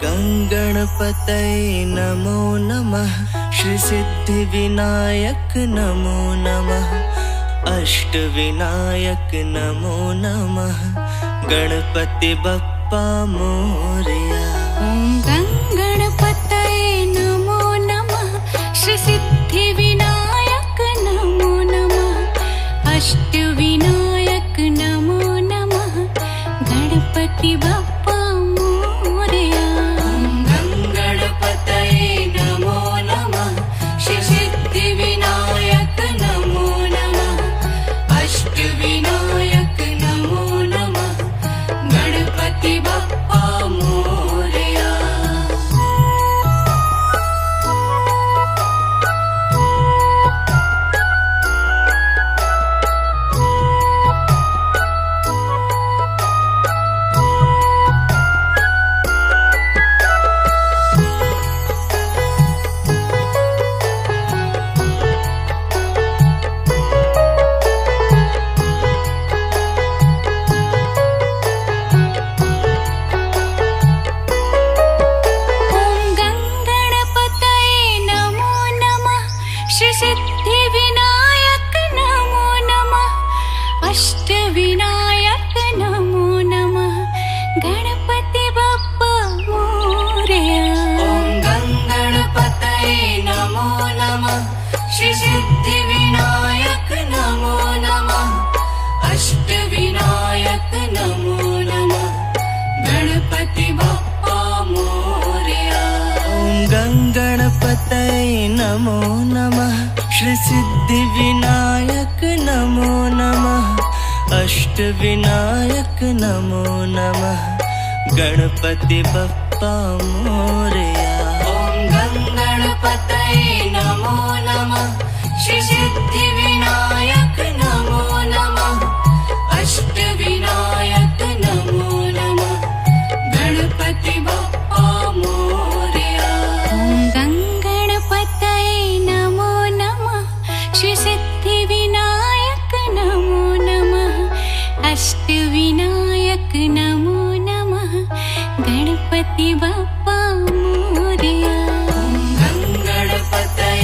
गणपतये नमो नमः। श्री सिद्धिविनायक नमो नमः। अष्टविनायक नमो नमः। गणपति बप्पा मोरया। ओम गणपतये नमो नमः। श्री सिद्धिविनायक नमो नमः। अष्टविनायक नमो नमः। गणपति बप्पा मोरया। ओम गणपतये नमो नमः। श्री सिद्धिविनायक नमो नमः। अष्टविनायक नमो नमः। गणपति बप्पा मोरया। ओम गणपतये नमो नमः। श्री सिद्धिविनायक नमो नमः। अष्टविनायक नमो नमः। गणपति बप्पा मोरया। ओम गणपतये नमो नमः। श्री सिद्धिविनायक नमो नमः। अष्टविनायक नमो नमः। गणपति बप्पा मोरया। ओम गणपतये नमो नमः। श्री सिद्धिविनायक नमो नमः। अष्टविनायक नमो नमः। गणपति बप्पा मोरया। ओम गणपतये नमो नमः। श्री सिद्धिविनायक नमो नमः। अष्टविनायक नमो नमः। गणपति बप्पा मोरया। ओम गणपतये नमो नमः। श्री सिद्धिविनायक नमो नमः। अष्टविनायक नमो नमः। गणपति बप्पा मोरया। ओम गणपतये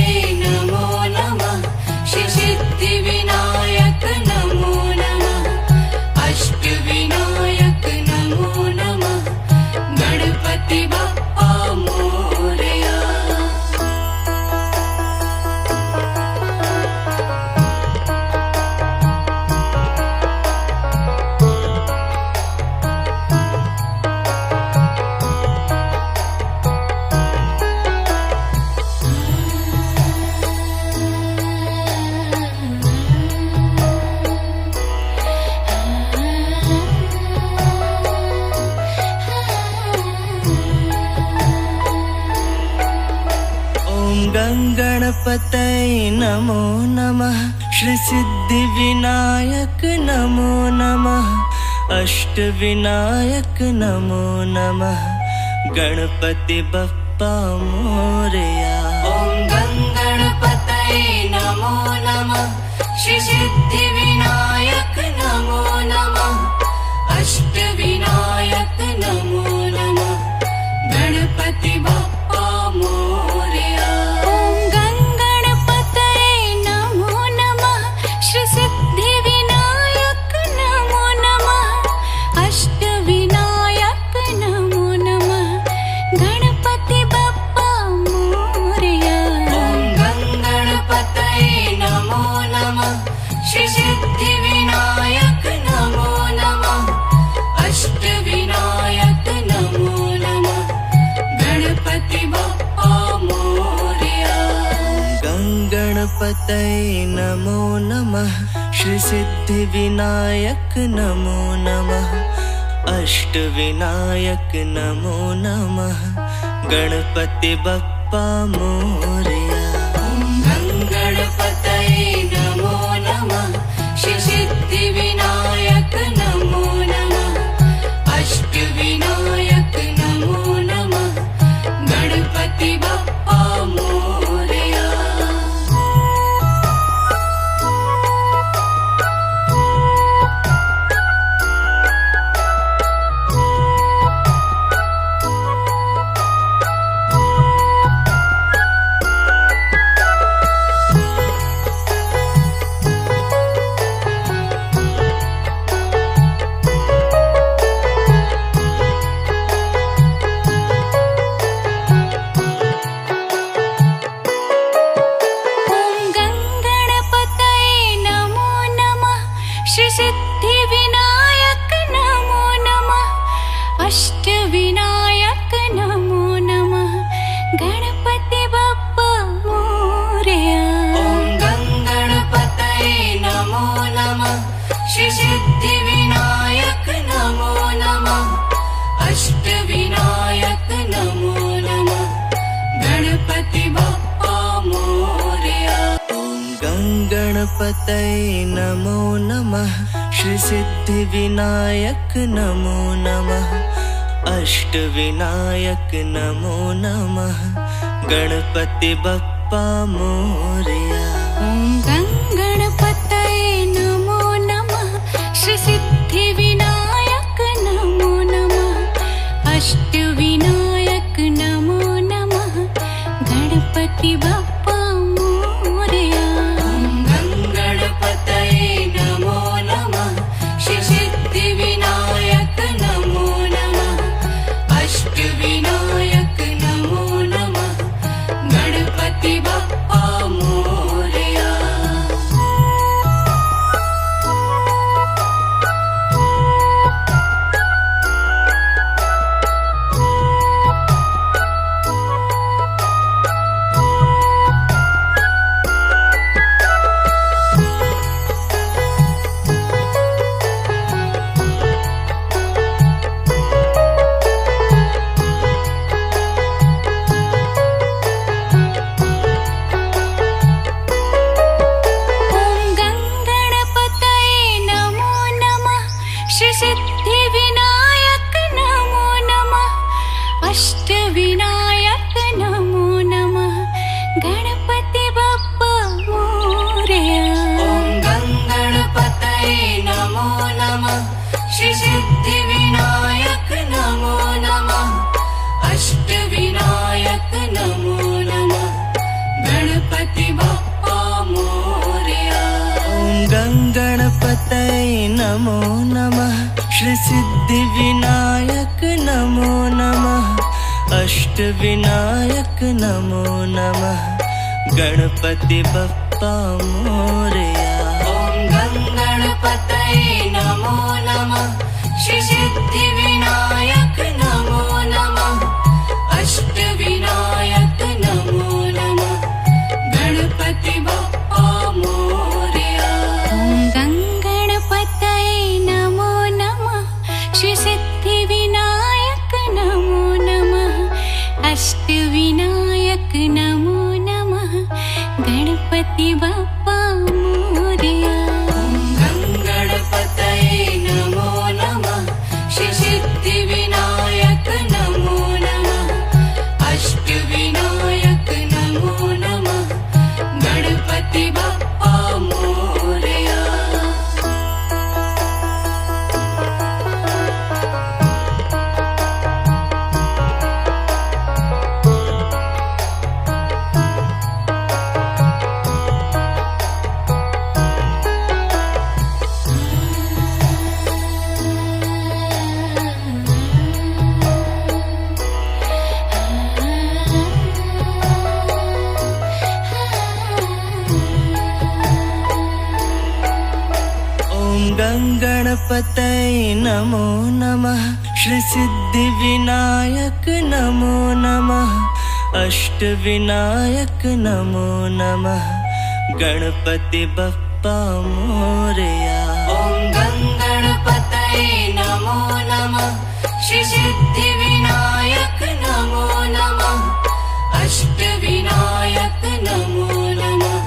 नमो नमः। श्री सिद्धिविनायक नमो नमः। अष्टविनायक नमो नमः। गणपति बप्पा मोरया। ओम गणपतये नमो नमः। श्री सिद्धिविनायक नमो नमः। अष्टविनायक नमो नमः। गणपति बप्पा मोरया। ओम गणपतये नमो नमः। श्री सिद्धिविनायक नमो नमः। अष्टविनायक नमो नमः। गणपति बप्पा मोरया। ओम गणपतये नमो नमः। श्री सिद्धिविनायक नमो नमः। अष्टविनायक नमो नमः। गणपति बप्पा मोरया। ओम गणपतये नमो नमः। श्री सिद्धिविनायक नमो नमः। अष्टविनायक नमो नमः। गणपति बप्पा मोरया। गणपतये नमो नमः। श्री सिद्धिविनायक नमो नमः। अष्टविनायक नमो नमः। गणपति बप्पा मोरया। ओम गणपतये नमो नमः। श्री सिद्धिविनायक नमो नमः। अष्टविनायक नमो नमः। गणपति बप्पा मोरया। गणपतये नमो नमः। श्री सिद्धिविनायक नमो नमः। अष्टविनायक नमो नमः। गणपति बप्पा मोरया। ॐ गणपतये नमो नमः। श्री सिद्धिविनायक नमो नमः। अष्टविनायक नमो नमः। गणपति बप्पा मोरया। ॐ गणपतये नमो नमः। श्री सिद्धिविनायक नमो नमः। अष्टविनायक नमो नमः। गणपति बप्पा मोरया। सिद्धिविनायक नमो नमः। अष्टविनायक नमो नमः। गणपति बप्पा मोरया। ॐ गणपतये नमो नमः। श्री सिद्धिविनायक नमो नमः। अष्टविनायक नमो नमः। गणपति बप्पा मोरया। ॐ गणपतये नमो नमः। श्री सिद्धिविनायक नमो नमः। अष्टविनायक नमो नमः। गणपति बप्पा मोरया। ॐ गणपतये नमो नमः। श्री सिद्धिविनायक नमो नमः। अष्टविनायक नमो नमः। गणपति बप्पा मोरया। ॐ गणपतये नमो नमः। श्री सिद्धिविनायक नमो नमः। अष्टविनायक नमो नमः। गणपति बप्पा मोरया। ॐ गणपतये नमो नमः। श्री सिद्धिविनायक नमो नमः। अष्टविनायक नमो नमः। गणपति बप्पा मोरया। ॐ गणपतये नमो नमः। श्री सिद्धिविनायक नमो नमः। अष्टविनायक नमो नमः। गणपति बप्पा मोरया। ॐ गणपतये नमो नमः। श्री सिद्धिविनायक नमो नमः। अष्टविनायक नमो नमः।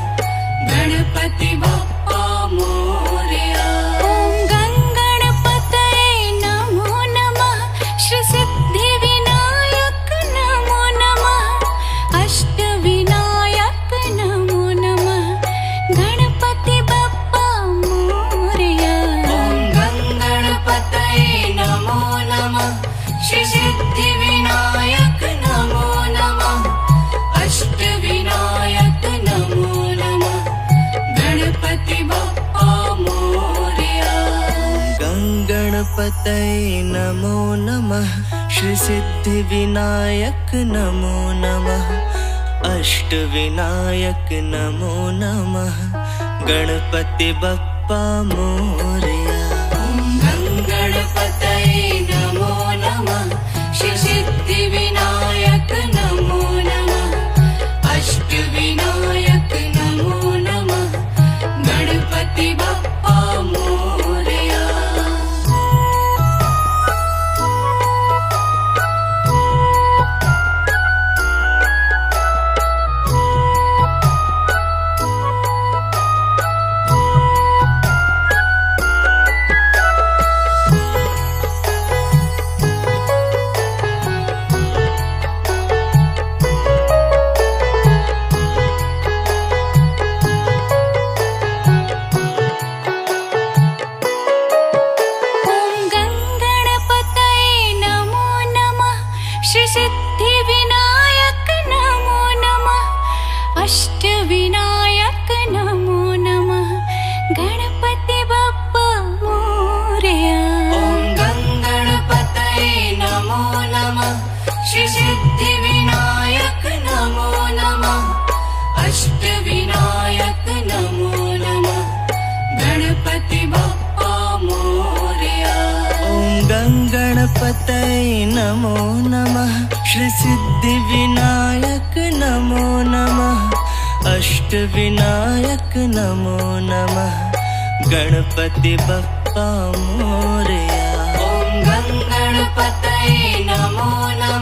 गणपति बप्पा मोरया। गणपतये नमो नमः। श्री सिद्धिविनायक नमो नमः। अष्टविनायक नमो नमः। गणपति बप्पा मोरया। ॐ गणपतये नमो नमः। श्री सिद्धिविनायक नमो नमः। अष्टविनायक नमो नमः। गणपति बप्पा मोरया। गणपतये नमो नमः। श्री सिद्धिविनायक नमो नमः। अष्टविनायक नमो नमः। गणपति बप्पा मोरया। ॐ गणपतये नमो नमः। श्री सिद्धिविनायक नमो नमः। अष्टविनायक नमो नमः। गणपति बप्पा मोरया। श्री सिद्धि विनायक नमो नमः अष्ट विनायक नमो नमः गणपति बप्पा मोरया। ॐ गणपतये नमो नमः श्री सिद्धि विनायक नमो नमः अष्ट विनायक नमो नमः गणपति बप्पा मोरया। ॐ गणपतये नमो नमः श्री सिद्धि विनायक नमो नमः अष्ट विनायक नमो नमः गणपति बप्पा मोरया। ॐ गणपतये नमो नमः